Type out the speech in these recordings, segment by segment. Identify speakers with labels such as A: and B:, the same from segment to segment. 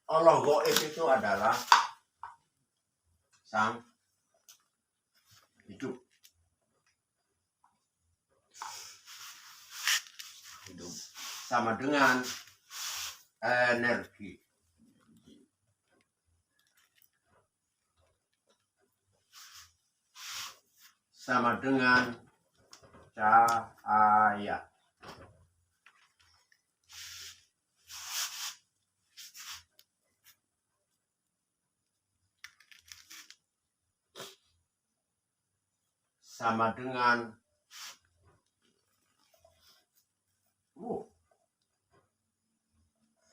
A: Allah gaib itu adalah sang hidup. Hidup sama dengan energi. Sama dengan cahaya. Sama dengan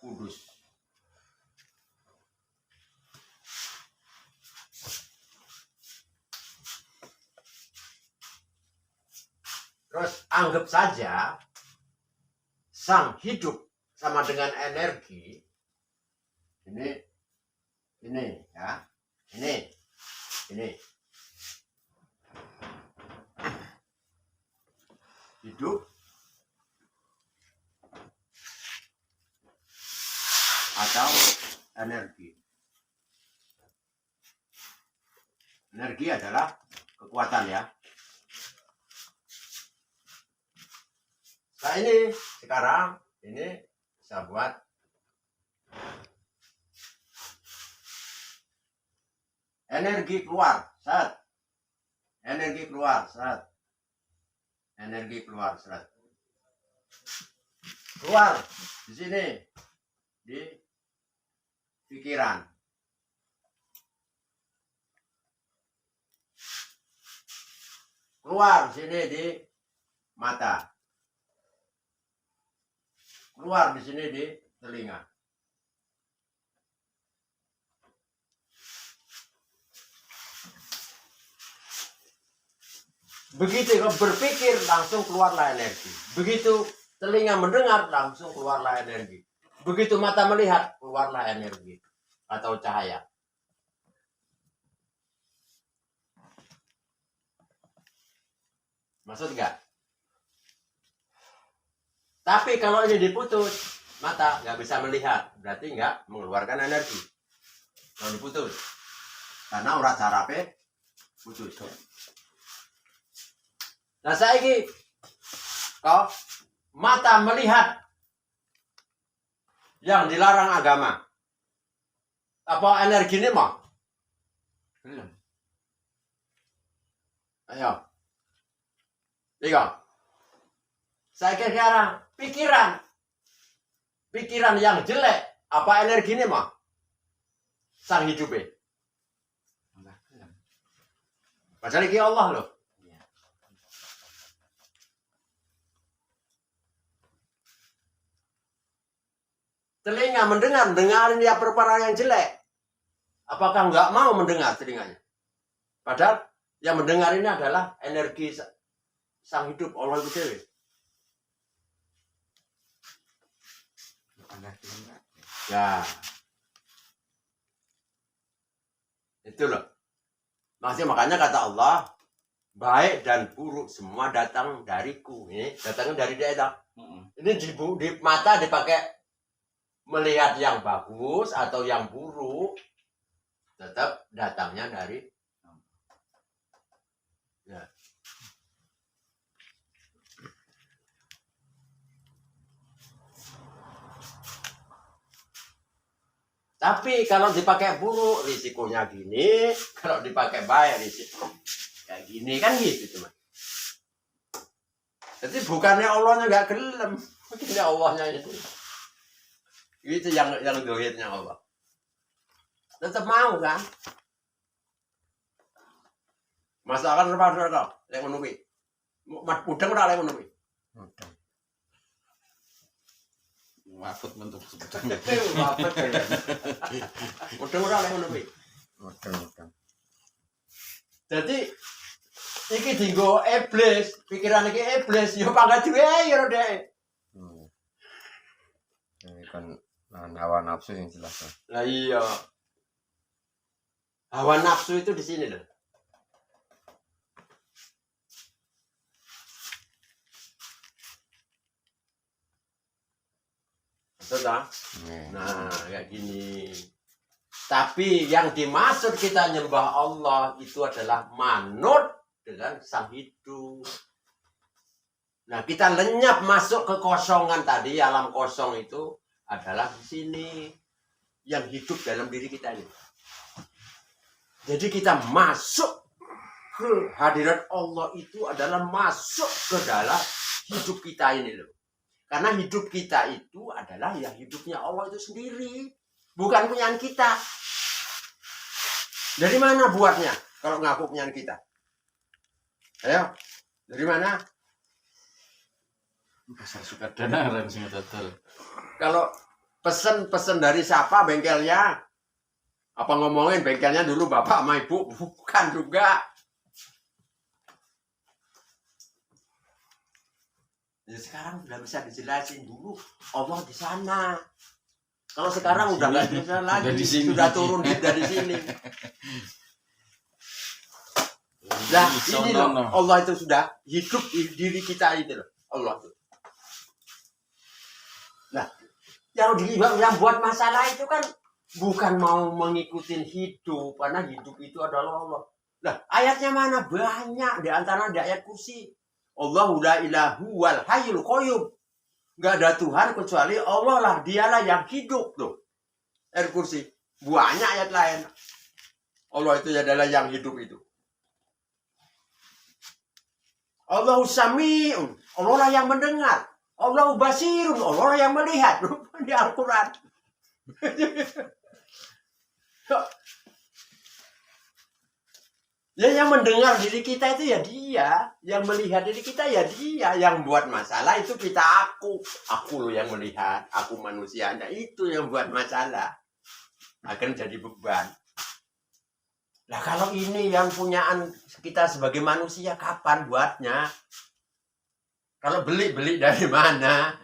A: kudus. Terus anggap saja sang hidup sama dengan energi. Ini ya, ini hidup atau energi. Energi adalah kekuatan ya. Nah ini sekarang ini saya buat energi keluar, set. Energi keluar, set. Energi keluar, set. Keluar di sini di pikiran. Keluar sini di mata. Keluar di sini di telinga. Begitu kau berpikir langsung keluarlah energi. Begitu telinga mendengar langsung keluarlah energi. Begitu mata melihat keluarlah energi atau cahaya. Maksud nggak? Tapi kalau ini diputus, mata nggak bisa melihat, berarti nggak mengeluarkan energi. Kalau diputus, karena urat sarape putus. Nah saya ini, kau mata melihat yang dilarang agama, apa energi ini mau? Belum. Ayo, lihat. Saya kira pikiran yang jelek, apa energi ini mah? Sang hidupnya. Padahal ini Allah loh. Telinga dengarin dia perkara yang jelek. Apakah nggak mau mendengar telinganya? Padahal yang mendengar ini adalah energi sang hidup Allah itu sendiri. Ya, itu loh. Makanya kata Allah, baik dan buruk semua datang dariku. Ini datangnya dari dia. Ini di mata dipakai melihat yang bagus atau yang buruk, tetap datangnya dari. Ya. Tapi kalau dipakai buruk risikonya gini, kalau dipakai baik risiko kayak gini kan gitu teman. Jadi bukannya Allahnya nggak gelem, mungkin Allahnya itu yang dohirnya Allah. Tetap mau kan? Masakan serba yang menubi. Udang udah yang menubi.
B: Wafat bentuk sebetulnya.
A: Wafat ya. Udang yang menubi.
B: Udang.
A: Jadi iki dinggo iblis, pikiran iki iblis, yo pangkat duwe yo dek.
B: Ini kan hawa nafsu yang jelas.
A: Lah iya. Hawa nafsu itu di sini loh. Betul?
B: Iya.
A: Nah, kayak gini. Tapi yang dimaksud kita nyembah Allah itu adalah manut dengan sang hidup. Nah, kita lenyap masuk ke kosongan tadi, alam kosong itu adalah di sini yang hidup dalam diri kita ini. Jadi kita masuk ke hadirat Allah itu adalah masuk ke dalam hidup kita ini loh. Karena hidup kita itu adalah ya hidupnya Allah itu sendiri, bukan punyaan kita. Dari mana buatnya kalau ngaku punyaan kita? Ayo, dari mana?
C: Pasar Sukadana sing total.
A: Kalau pesen dari siapa bengkelnya? Apa ngomongin bengkelnya dulu bapak sama ibu? Bukan juga. Ya sekarang sudah bisa dijelasin dulu Allah di sana. Kalau sekarang udah nggak bisa lagi,
C: Udah di sini.
A: sudah turun dari sini. Nah, ini loh, Allah itu sudah hidup di diri kita itu loh, Allah itu. Nah, yang buat masalah itu kan bukan mau mengikuti hidup, karena hidup itu adalah Allah. Nah, ayatnya mana? Banyak, di antara di ayat kursi. Allahu la ilahu wal hayyul qayyum. Nggak ada Tuhan kecuali Allah lah, dialah yang hidup tuh. Ayat kursi. Banyak ayat lain. Allah itu adalah yang hidup itu. Allahu sami'un. Allah lah yang mendengar. Allahu basirun. Allah lah yang melihat. Di Al-Quran. Ya, yang mendengar diri kita itu ya dia, yang melihat diri kita ya dia, yang buat masalah itu kita aku loh yang melihat, aku manusianya itu yang buat masalah, akan jadi beban. Nah kalau ini yang punyaan kita sebagai manusia kapan buatnya? Kalau beli dari mana?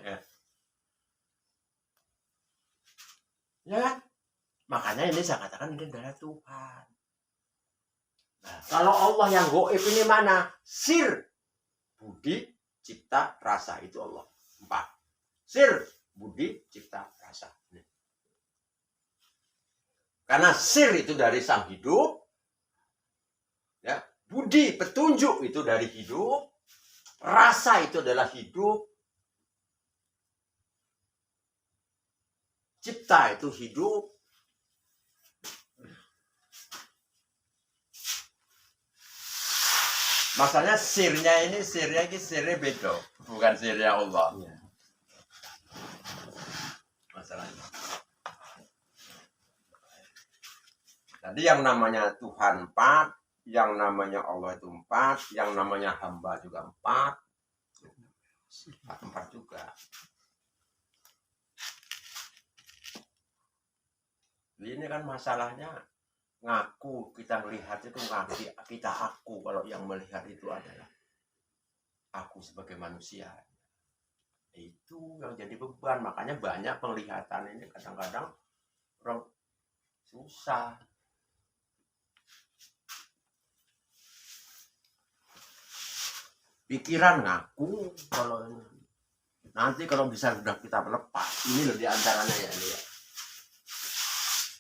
A: Ya kan? Makanya ini saya katakan ini adalah Tuhan. Nah, kalau Allah yang goib ini mana? Sir, budi, cipta, rasa itu Allah. 4. Sir, budi, cipta, rasa. Karena sir itu dari sang hidup, ya, budi, petunjuk itu dari hidup, rasa itu adalah hidup, cipta itu hidup. Masalahnya sirnya ini sirnya beda, bukan sirnya Allah.
C: Iya.
A: Masalahnya. Jadi yang namanya Tuhan 4, yang namanya Allah itu 4, yang namanya hamba juga 4. 4 juga. Ini kan masalahnya ngaku, kita melihat itu ngaku kita aku, kalau yang melihat itu adalah aku sebagai manusia. Itu yang jadi beban, makanya banyak penglihatan ini kadang-kadang orang susah. Pikiran ngaku, kalau nanti kalau bisa sudah kita lepas, ini loh diantaranya ya ini ya.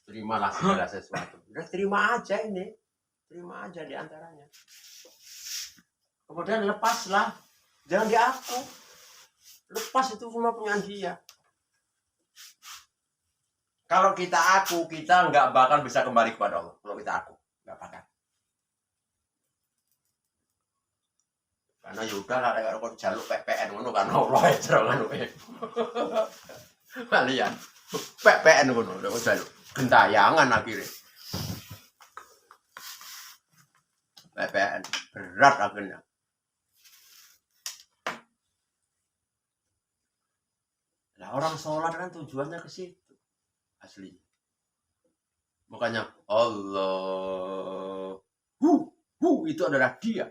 A: Terimalah segala sesuatu. Udah terima aja ini. Terima aja diantaranya. Kemudian lepaslah. Jangan di aku. Lepas itu semua punya dia. Kalau kita aku, kita nggak bakal bisa kembali kepada Allah. Kalau kita aku, nggak bakal. Karena yaudah lah, kalau jaluk PPN ngono kan Allah ya serangan kalian. PPN ngono, udah jaluk. Gentayangan akhirnya. PPN berat akhirnya. Nah, orang sholat kan tujuannya ke situ asli. Makanya Allah itu adalah dia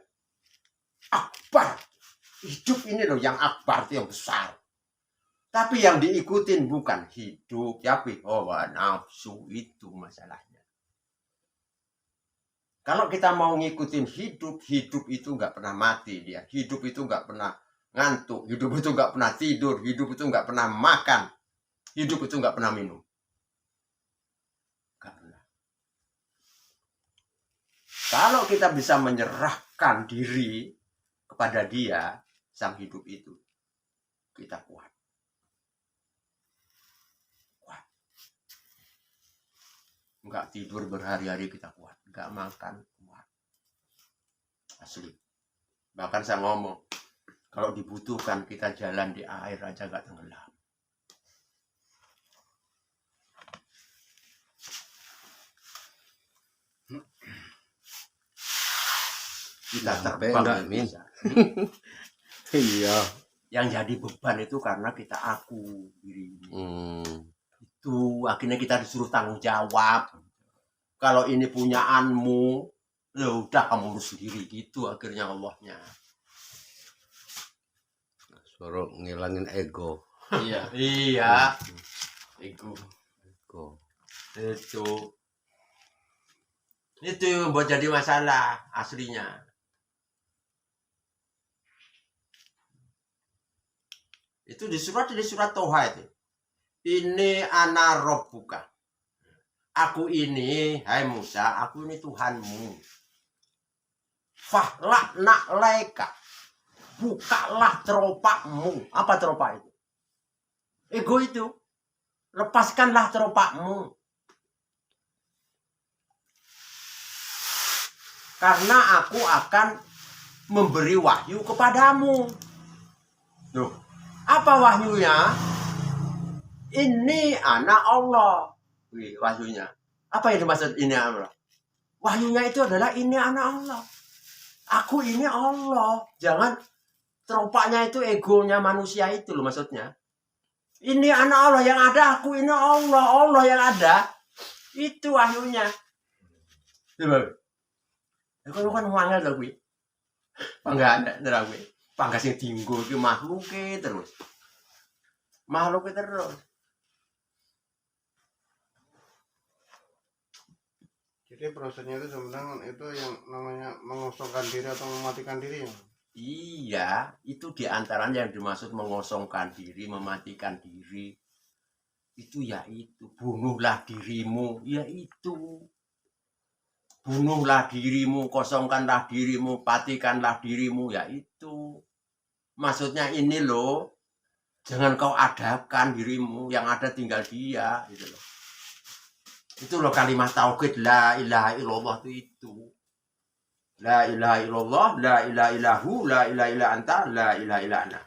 A: akbar. Hidup ini loh yang akbar, itu yang besar. Tapi yang diikutin bukan hidup, tapi hawa nafsu, itu masalahnya. Kalau kita mau ngikutin hidup itu nggak pernah mati dia. Hidup itu nggak pernah ngantuk, hidup itu nggak pernah tidur, hidup itu nggak pernah makan. hidup itu nggak pernah minum. Nggak pernah. Kalau kita bisa menyerahkan diri kepada dia, sang hidup itu, kita kuat. Kuat. Nggak tidur berhari-hari kita kuat. Nggak makan kuat. Asli. Bahkan saya ngomong, kalau dibutuhkan kita jalan di air aja nggak tenggelam. Kita
B: Sampai
A: terbang
B: enggak,
A: nggak
B: Min.
A: bisa.
B: Iya.
A: Yang jadi beban itu karena kita aku diri ini. Itu akhirnya kita disuruh tanggung jawab. Kalau ini punyaanmu, ya udah kamu urus sendiri gitu akhirnya Allahnya.
B: Suruh ngilangin ego.
C: Iya,
A: Iya,
C: ego.
B: Ego.
A: itu yang buat jadi masalah aslinya. Itu di surat Toha itu. Ini ana rabbuka. Aku ini, hai Musa, aku ini Tuhanmu. Fahlakna laika. Bukalah teropakmu. Apa teropak itu? Ego itu. Lepaskanlah teropakmu. Karena aku akan memberi wahyu kepadamu. Tuh. Apa wahyunya? Ini anak Allah. Wih, wahyunya. Apa yang dimaksud ini Allah? Wahyunya itu adalah ini anak Allah. Aku ini Allah. Jangan teropaknya itu egonya manusia itu loh maksudnya. Ini anak Allah yang ada, aku ini Allah. Allah yang ada. Itu wahyunya. Coba. Kalau kan wangel to kuwi. Pangga ndak kuwi. Pangga sing dienggo iki makhluke terus. Makhluke terus.
D: Jadi prosesnya itu sebenarnya itu yang namanya mengosongkan diri atau mematikan diri ya?
A: Iya, itu diantaranya yang dimaksud mengosongkan diri, mematikan diri. Itu yaitu bunuhlah dirimu, yaitu bunuhlah dirimu, kosongkanlah dirimu, patikanlah dirimu, yaitu maksudnya ini loh. Jangan kau adakan dirimu, yang ada tinggal dia, gitu loh. Itu loh kalimat tauhid la ilaha illallah itu. La ilaha illallah, la ilaha illahu, la ilaha illa anta, la ilaha illa ana.